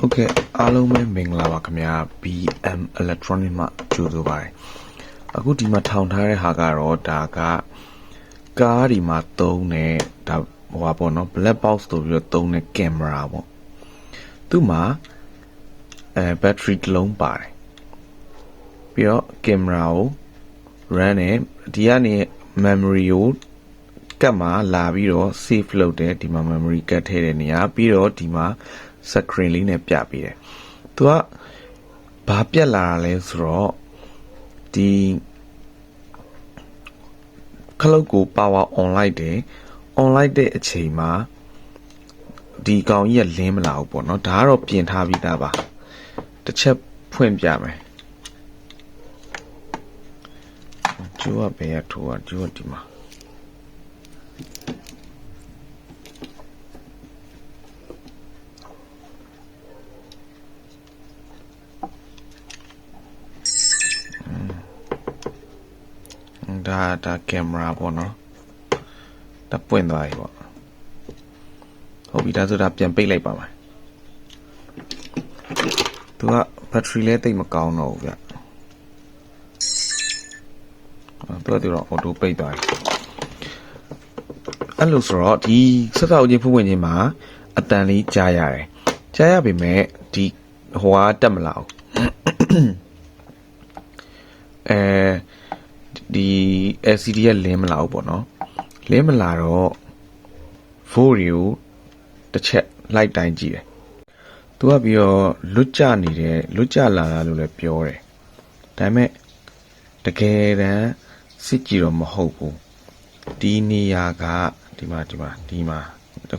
Okay, အားလုံးပဲမင်္ဂလာပါခင်ဗျာ BM Electronic မှာကြိုဆိုပါတယ်အခုဒီမှာထောင်ထားတဲ့ဟာကတော့ဒါကကားဒီမှာသုံးတဲ့ဒါဟိုပါပေါ့နော် black box ဆိုပြီးတော့သုံးတဲ့ကင်မရာပေါ့သူ့မှာbattery တစ်လုံးပါတယ်ပြီးတော့ကင်မရာကို run နဲ့ဒီကနေ memory ကိုကတ်မှာလာပြီးတော့ save လုပ်တယ်ဒီမှာ memory ကတ်ထည့်တဲ့နေရာပြီးတော့ဒီမှာscreen လေးနဲ့ပြပေးတယ်။သူကဘာပြက်လာတာလဲဆိုတော့ဒီခလုတ်ကို power on လိုက်တယ် on လိုက်တဲ့အချိန်မှာဒီကောင်ကြီးကလင်းမလာဘူးပေါ့နော်ဒါကတော့ပြင်ထားပြီးသားပါတစ်ချက်ဖွင့်ပြမယ်ကျိုးကဘယ်ရထိုးอ่ะကျိုးကဒီမှာဒါကင်မရာပေါ့နော်ဒါပွင့်သွားပြီပေါ့ဟုတ်ပြီဒါဆိုဒါပြန်ပိတ်လိုက်ပါမယ်သူကဘက်ထရီလည်းတိတ်မကောင်းတော့ဘူးဗျသူကတော့အော်တိုပိတ်သွားပြီအဲ့လိုဆိုတော့ဒီဆက်စောက်ချင်းဖွင့်ချင်းမှာအတန်လေးကြားရတယ်ကြားရပေမဲ့ဒီဟိုကတက်မလာဘူးဒီ LCD ကလင်းမလာဘူးပေါ့နော်လင်းမလာတော့ volt ကိုတစ်ချက်လိုက်တိုင်းကြည့်တယ်သူကပြီးတော့လွတ်ကျနေတယ်လွတ်ကျလာတာလို့လည်းပြောတယ်ဒါပေမဲ့တကယ်တမ်းစစ်ကြည့်တော့မဟုတ်ဘူးဒီနေရာကဒီမှာတ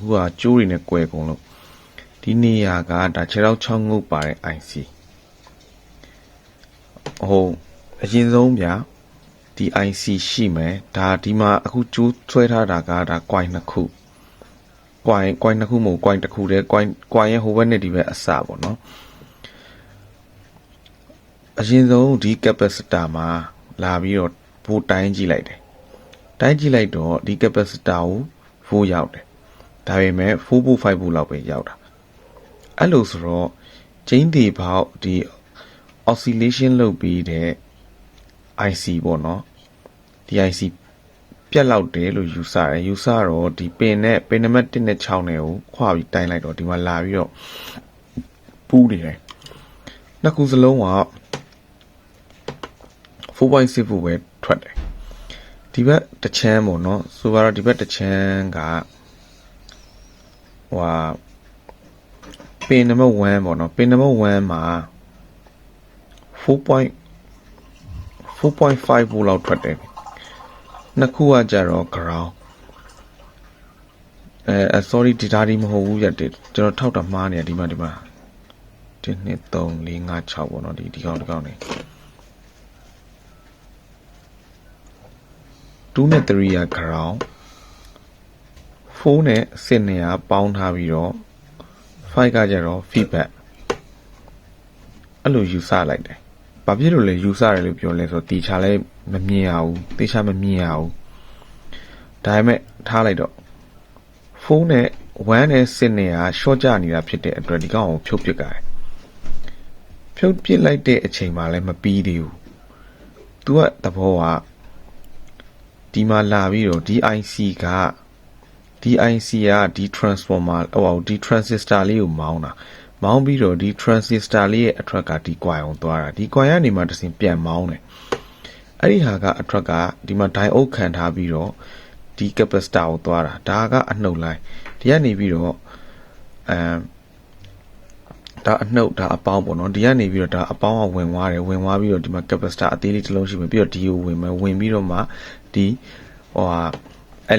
ခုကကျိုးတွေနဲ့ကွဲကုန်လို့ဒီနေရာကဒါခြေထောက်6ငုတ်ပါတဲ့ IC ဟိုအရင်ဆုံးဗျာဒီ IC ရှိမယ်ဒါဒီမှာအခုကျိုးဆွဲထားတာကဒါ coin နှစ်ခု coin နှစ်ခုမဟုတ် coin တစ်ခုတည်း coin ရဲ့ဟိုဘက်နဲ့ဒီဘက်အစပေါ့နော်အရင်ဆုံးဒီ capacitor မှာလာပြီးတော့ဖို့တိုင်းကြည့်လိုက်တယ်တိုင်းကြည့်လိုက်တော့ဒီ capacitor ကိုဖို့ရောက်တယ်ဒါပေမဲ့4ဖို့5ဖို့လောက်ပဲရောက်တာအဲ့လိုဆိုတော့ကျင်းတီပေါက်ဒီ oscillation လုပ်ပြီးတဲ့ IC ပေါ့နော်ဒီ IC ပြတ်လောက်တယ်လို့ယူဆတော့ဒီပင်နံပါတ်1နဲ့6နဲ့ကိုခွာပြီးတိုင်းလိုက်တော့ဒီမှာလာပြီးတော့ပူးနေတယ်နှစ်ခုစလုံးက 4.6 volt ပဲထွက်တယ်ဒီဘက်တစ်ချမ်းပေါ့နော်ဆိုတော့ဒီဘက်တစ်ချမ်းကဟိုပင်နံပါတ်1ပေါ့နော်ပင်နံပါတ်1မှာ4.5 volt လောက်ထွက်တယ်နှစ်ခုကကြတော့ ground sorry ဒီဓာတ်ဒီမဟုတ်ဘူးရတယ်ကျွန်တော်ထောက်တာမှားနေတယ်ဒီမှာ1 2 3 4 5 6ပေါ့နော်ဒီကောင်နေ2နဲ့3က ground 4နဲ့6နဲ့ပေါင်းထားပြီးတော့5ကကြတော့ feedback အဲ့လိုယူဆလိုက်တယ်ဘာဖြစ်လို့လဲယူဆရတယ်လို့ပြောလဲဆိုတော့တီချာလည်းမမြင်ရဘူးတေချာမမြင်ရဘူးဒါပေမဲ့ထားလိုက်တော့ဖုန်းနဲ့1နဲ့6နဲ့short ကျနေတာဖြစ်တဲ့အတွက်ဒီကောင်ကိုဖြုတ်ပစ်ကြတယ်ဖြုတ်ပစ်လိုက်တဲ့အချိန်မှလည်းမပြီးသေးဘူးသူကသဘောကဒီမှာလာပြီးတော့ဒီ IC ကဒီ IC ကဒီ transformer ဒီ transistor လေးကိုမောင်းပြီးတော့ဒီ transistor လေးရဲ့အထွက်ကဒီ coil ကိုသွားတာဒီ coil ကနေမှတစ်စင်ပြန်မောင်းတယ်အဲ့ဒီဟာကအထွက်ကဒီမှာ diode ခံထားပြီးတော့ဒီ capacitor ကိုသွားတာဒါကအနှုတ်လိုင်းဒီကနေပြီးတော့ဒါအနှုတ်ဒါအပေါင်းပေါ့နော်ဒီကနေပြီးတော့ဒါအပေါင်းကဝင်သွားပြီးတော့ဒီမှာ capacitor အသေးလေးတစ်လုံးရှိမယ်ပြီးတော့ဒီကိုဝင်ပြီးတော့မှဒီ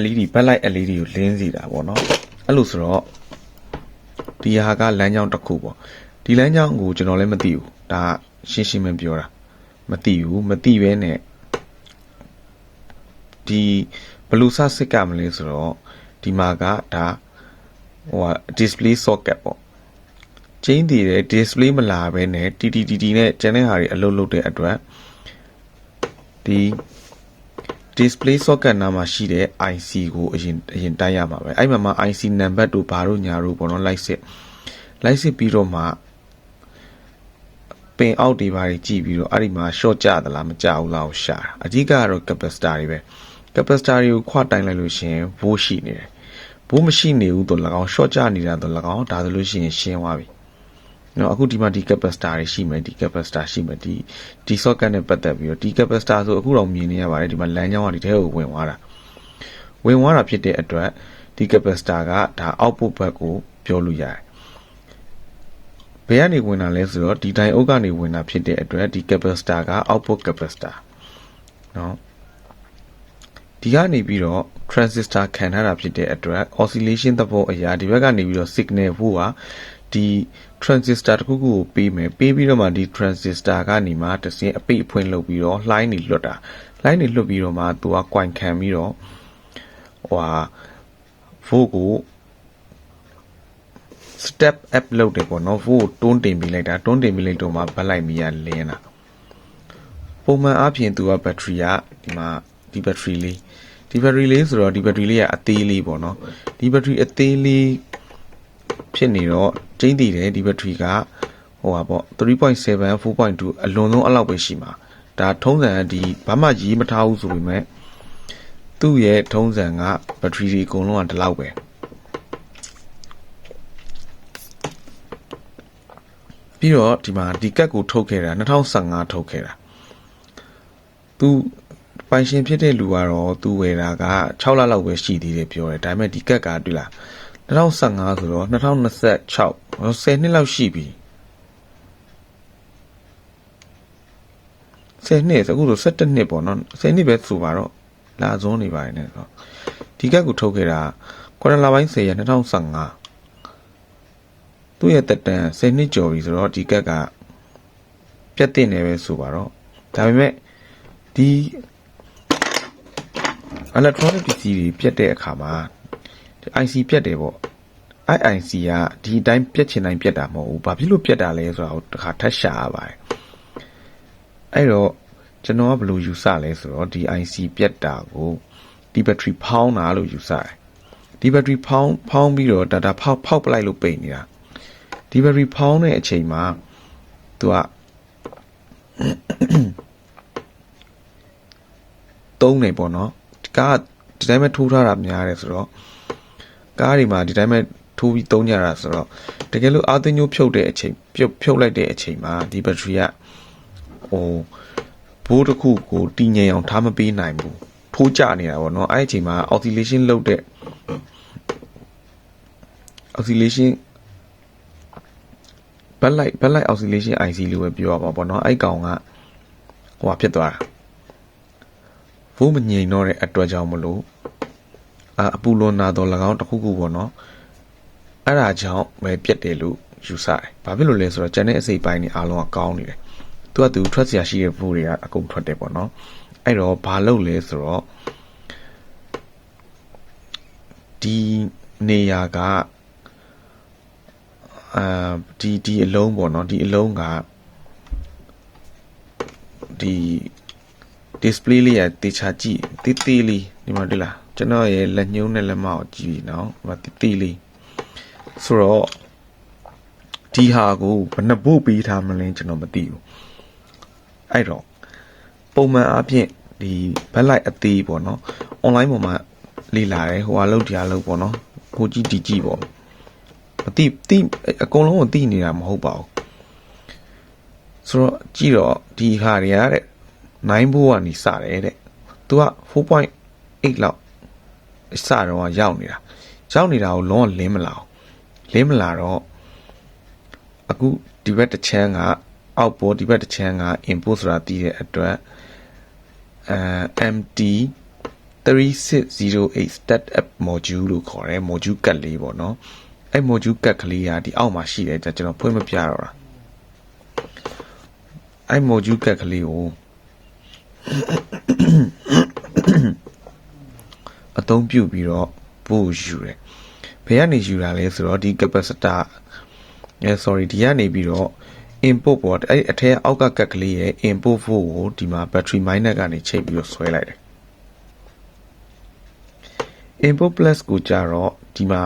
LED backlight LED ကိုလင်းစီတာပေါ့နော်အဲ့လိုဆိုတော့ဒီဟာကလမ်းကြောင်းတစ်ခုပေါ့ဒီလမ်းကြောင်းကိုကျွန်တော်လည်းမသိဘူးဒါရှင်းမပြောတာမသိဘဲနဲ့ဒီဘလူးစစစ်ကမလဲဆိုတော့ဒီမှာကဒါdisplay socket ပေါ့ကျင်းတည်တဲ့ display မလာဘဲနဲ့ TTTT နဲ့ကျန်တဲ့ဟာတွေအလုပ်လုပ်တဲ့အတွက်ဒီ display socket နားမှာရှိတဲ့ IC ကိုအရင်တိုက်ရမှာပဲအဲ့မှာ IC number တို့ဘာတို့ညာတို့ပေါ့နော်လိုက်စစ်ပြီးတော့မှ ပင်အောက်တွေပါကြည့်ပြီးတော့အဲ့ဒီမှာ short ကျသလားမကျဘူးလားကိုရှာတာအကြီးကတော့ capacitor တွေပဲ capacitor တွေကိုခွတိုင်လိုက်လို့ရှိရင် volt ရှိနေတယ်ဘိုးမရှိနေဘူးတော့၎င်း short ကျနေတာတော့၎င်းဒါဆိုလို့ရှိရင်ရှင်းသွားပြီနော်အခုဒီမှာဒီ capacitor တွေရှိမယ်ဒီ capacitor ရှိမယ်ဒီ socket နဲ့ပတ်သက်ပြီးတော့ဒီ capacitor ဆိုအခုတော့မြင်နေရပါတယ်ဒီမှာလမ်းကြောင်းကဒီထဲကိုဝင်သွားတာဖြစ်တဲ့အတွက်ဒီ capacitor ကဒါ output ဘက်ကိုပြောလို့ရတယ်ဘယ်ကနေဝင်တာလဲဆိုတော့ဒီတိုင်အုပ်ကနေဝင်တာဖြစ်တဲ့အတွက်ဒီ capacitor က output capacitor နော်ဒီကနေပြီးတော့ transistor ခံထားတာဖြစ်တဲ့အတွက် oscillation သဘောအရာဒီဘက်ကနေပြီးတော့ signal ဖို့ကဒီ transistor တစ်ခုခုကိုပေးမယ်ပေးပြီးတော့မှဒီ transistor ကနေမှတစ်စင်းအပိတ်အဖွင့်လုပ်ပြီးတော့လှိုင်းနေလွတ်တာလှိုင်းနေလွတ်ပြီးတော့မှသူက coin ခံပြီးတော့volt ကို step up လုပ်တယ်ပေါ့နော် volt ကိုတွန်းတင်ပေးလိုက်တာတွန်းတင်ပေးလိုက်တော့မှဘက်လိုက်မီးကလင်းတာပုံမှန်အပြင်သူက battery ကဒီမှာဒီ battery လေးဆိုတော့ဒီ battery လေးကအသေးလေးပေါ့နော်ဒီ battery အသေးလေးဖြစ်နေတော့ကျင်းတည်တယ်ဒီ battery ကပေါ့ 3.7 4.2 အလွန်ဆုံးအဲ့လောက်ပဲရှိမှာဒါထုံးစံဒီဘာမှရေးမထားဘူးဆိုပေမဲ့သူ့ရဲ့ထုံးစံက battery တွေအကုန်လုံးကဒီလောက်ပဲပြီးတော့ဒီမှာဒီကတ်ကိုထုတ်ခဲ့တာ2015ထုတ်ခဲ့တာသူပိုင်ရှင်ဖြစ်တဲ့လူကတော့သူဝယ်တာက6လလောက်ပဲရှိသေးတယ်ပြောတယ်ဒါပေမဲ့ဒီကတ်ကတွေ့လား2015ဆိုတော့2026 10နှစ်လောက်ရှိပြီ10နှစ်အခုဆို17နှစ်ပေါ့နော်10နှစ်ပဲဆိုပါတော့လာစွန်းနေပါတယ်နဲ့ဆိုဒီကတ်ကိုထုတ်ခဲ့တာ9လပိုင်း10ရက်2015သူ့ရဲ့တက်တန်10နှစ်ကျော်ပြီဆိုတော့ဒီကတ်ကပြတ်တင်နေပဲဆိုပါတော့ဒါပေမဲ့ဒီ electronic ပစ္စည်းတွေပြတ်တဲ့အခါမှာ IC ပြတ်တယ်ပေါ့ IC ကဒီအတိုင်းပြတ်ချင်တိုင်းပြတ်တာမဟုတ်ဘူးဘာဖြစ်လို့ပြတ်တာလဲဆိုတာကိုတစ်ခါထပ်ရှာရပါတယ်အဲ့တော့ကျွန်တော်ကဘယ်လိုယူဆလဲဆိုတော့ဒီ IC ပြတ်တာကိုဒီ battery ဖောင်းတာလို့ယူဆတယ်ဒီ battery ဖောင်းပြီးတော့ဒါဖောက်ပလိုက်လို့ပိတ်နေတာဒီ battery ဖောင်းတဲ့အချိန်မှာသူကသုံးနေပေါ့နော်ကားဒီတိုင်းပဲထိုးထားတာများတယ်ဆိုတော့ကားတွေမှာဒီတိုင်းပဲထိုးပြီးသုံးကြတာဆိုတော့တကယ်လို့အာသညိုးဖြုတ်တဲ့အချိန်ဖြုတ်လိုက်တဲ့အချိန်မှာဒီ battery ကဘိုးတစ်ခုကိုတည်ငြိမ်အောင်ထားမပေးနိုင်ဘူးထိုးကျနေတာပေါ့နော်အဲ့ဒီအချိန်မှာ oscillation လုပ်တဲ့ oscillation ဘက်လိုက် oscillation IC လို့ပဲပြောရမှာပေါ့နော်အဲ့ကောင်ကဖြစ်သွားတာဘိုးမငြိမ်တော့တဲ့အတွက်ကြောင့်မလို့အပူလွန်နာတော့၎င်းတစ်ခုခုပေါ့နော်အဲ့ဒါကြောင့်ပဲပြတ်တယ်လို့ယူဆတယ်ဘာဖြစ်လို့လဲဆိုတော့ကျန်တဲ့အစိပ်ပိုင်းတွေအားလုံးကကောင်းနေတယ်သူကသူထွက်เสียရှိတဲ့ဘိုးတွေကအကုန်ထွက်တယ်ပေါ့နော်အဲ့တော့ဘာလုပ်လဲဆိုတော့ဒီနေရာကဒီအလုံးပေါ့နော်ဒီအလုံးကဒီ display လေးရတေချာကြည့်တေးလေးဒီမှာတွေ့လားကျွန်တော်ရဲ့လက်ညှိုးနဲ့လက်မကိုကြည့်နော်ဒီမှာတေးလေးဆိုတော့ဒီဟာကိုဘယ်နှဖို့ပေးထားမလဲကျွန်တော်မသိဘူးအဲ့တော့ပုံမှန်အားဖြင့်ဒီဘက်လိုက်အသေးပေါ့နော် online ပေါ်မှာလေ့လာတယ်ဟိုဟာလုံးတရားလုံးပေါ့နော်ဟိုကြည့်ဒီကြည့်ပေါ့မသိအကုန်လုံးကိုသိနေတာမဟုတ်ပါဘူးဆိုတော့ကြည့်တော့ဒီဟာတွေကတဲ့9ဘိုးကနေစတယ်တဲ့သူက 4.8 လောက်စတော့ရောက်နေတာကိုလုံးဝလင်းမလာတော့အခုဒီဘက်တစ်ချမ်းကအောက်ပေါ်ဒီဘက်တစ်ချမ်းက input ဆိုတာတည်တဲ့အတွက်MT 3608 step up module လို့ခေါ်တယ် module ကတ်လေးပေါ့နော်အဲ့ module ကတ်ကလေးကဒီအောက်မှာရှိတယ်ကျွန်တော်ဖွင့်မပြတော့တာအဲ့ module ကတ်ကလေးကိုအသုံးပြုပြီးတော့ပို့ယူတယ်ဘယ်ကနေယူတာလဲဆိုတော့ဒီ capacitor ဒီကနေပြီးတော့ input ပေါ့အဲ့အထက်အောက်ကကတ်ကလေးရဲ့ input volt ကိုဒီမှာ battery minus ကနေချိန်ပြီးတော့ဆွဲလိုက်တယ် input plus ကိုကြတော့ဒီမှာ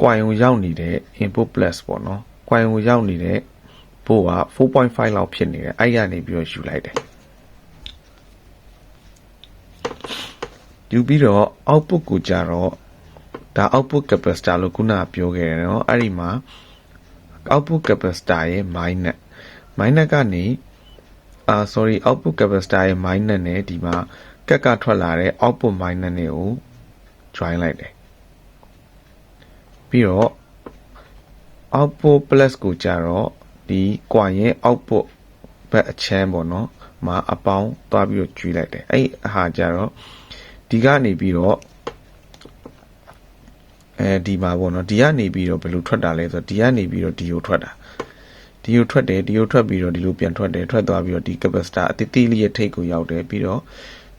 coin ကိုရောက်နေတဲ့ input plus ပေါ့နော် coin ကိုရောက်နေတဲ့ ပို့က 4.5 လောက်ဖြစ်နေတယ်အဲ့ရနေပြီးတော့ယူလိုက်တယ်ယူပြီးတော့ output ကိုကြတော့ဒါ output capacitor လို့ခုနကပြောခဲ့တယ်နော်အဲ့ဒီမှာ output capacitor ရဲ့ minus ကနေ sorry output capacitor ရဲ့ minus နဲ့ဒီမှာကထွက်လာတဲ့ output minus နဲ့ကို join လိုက်တယ်ပြီးတော့ output plus ကိုကြတော့ဒီကွာရဲ့ output ဘက်အချမ်းပေါ့နော်မှာအပေါင်းသွားပြီးတော့ကျွေးလိုက်တယ်အဲ့အဟာကြတော့ဒီကနေပြီးတော့ဒီမှာပေါ့နော်ဒီကနေပြီးတော့ဘယ်လိုထွက်တာလဲဆိုတော့ဒီကနေပြီးတော့ဒီကိုထွက်တာဒီကိုထွက်တယ်ဒီကိုထွက်ပြီးတော့ဒီလိုပြန်ထွက်တယ်ထွက်သွားပြီးတော့ဒီ capacitor အတိတိလေးရဲ့ထိပ်ကိုရောက်တယ်ပြီးတော့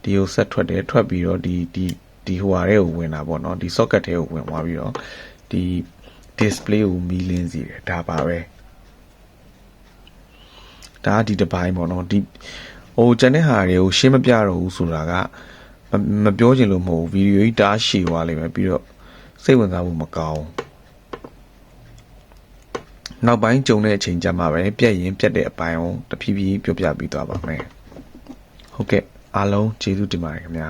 ဒီကိုဆက်ထွက်တယ်ထွက်ပြီးတော့ဒီဟိုဟာထဲကိုဝင်တာပေါ့နော်ဒီ socket ထဲကိုဝင်သွားပြီးတော့ဒီ display ကိုမီးလင်းစီတယ်ဒါပါပဲဒါဒီတစ်ပိုင်းပေါ့နော်ဒီဟိုကျန်တဲ့ဟာတွေကိုရှင်းမပြတော့ဘူးဆိုတာကမပြောချင်လို့မဟုတ်ဘူးဗီဒီယိုကြီးတားရှည်သွားလိမ့်မယ်ပြီးတော့စိတ်ဝင်စားဖို့မကောင်းနောက်ပိုင်းကြုံတဲ့အချိန်ကြမှာပဲပြက်ရင်ပြက်တဲ့အပိုင်းကိုတဖြည်းဖြည်းပြောပြပြီးသွားပါမယ်ဟုတ်ကဲ့အားလုံးကျေးဇူးတင်ပါတယ်ခင်ဗျာ